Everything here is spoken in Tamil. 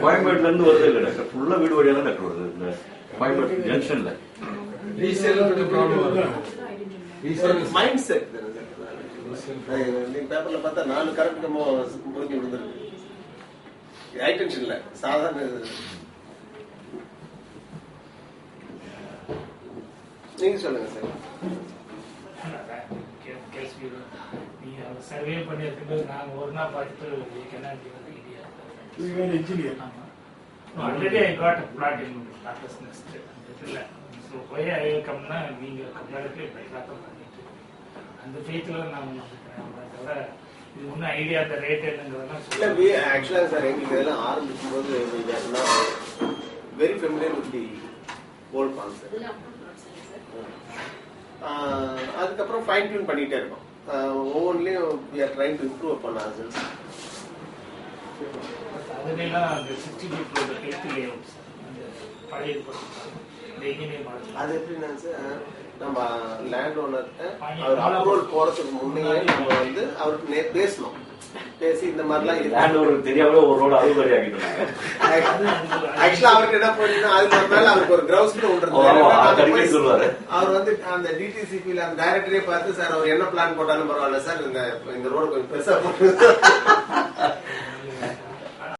கோயம்பேடுல இருந்து வருது இல்ல டாக்டர், ஃபுல்லா வீடு வழியா தான் டாக்டர் வருது இந்த கோயம்பேடு ஜங்ஷன்ல. மைண்ட் செட் நீங்க பேப்பர்ல பார்த்தா 4 கரெக்ட் புரிஞ்சு விழுந்துருக்கு. ஹை டென்ஷன்ல சாதாரண. நீங்க சொல்லுங்க சார். நீங்க சர்வே பண்ணிருக்கும்போது நாங்க ஒரு நாள் பார்த்துட்டு already I got flat in doctors nest இல்ல. ஸோ போய் ஐக்கம்னா நீங்க கம்பேரிட்டிவ் பெட்டராக பண்ணிட்டு அந்த ஃபேத்தில் நாங்கள் தவிர இது ஒன்றும் ஐடியா அந்த ரேட் என்னங்கிறதெல்லாம் இல்லை. ஆக்சுவலாக சார் எங்களுக்கு இதெல்லாம் ஆரம்பிக்கும் போது very familiar with the old concept. அதுக்கப்புறம் ஃபைன் டியூன் பண்ணிட்டே இருக்கோம். ஒவ்வொன்றிலையும் we are trying to improve upon ourselves. அதுலாம் அந்த 60 பீப்புளோட ஹெல்த் லேஅவுட்ஸ் அந்த பழைய அது எப்படின்னா சார், நம்ம லேண்ட் ஓனர்கிட்ட அவர் அப்ரூவல் போறதுக்கு முன்னே நம்ம வந்து அவருக்கு பேசணும். பேசி இந்த மாதிரிலாம் தெரியாம ஒரு ரோடு அதுபடி ஆகிட்டாங்க. ஆக்சுவலா அவருக்கு என்ன போயிடுச்சுன்னா அதுக்கு மேல அவருக்கு ஒரு கிரவுண்ட் சொல்லுவாரு. அவர் வந்து அந்த டிடிசிபில அந்த டைரக்டரே பார்த்து, சார் அவர் என்ன பிளான் போட்டாலும் பரவாயில்ல சார், இந்த ரோடு கொஞ்சம் பெருசா போட்டு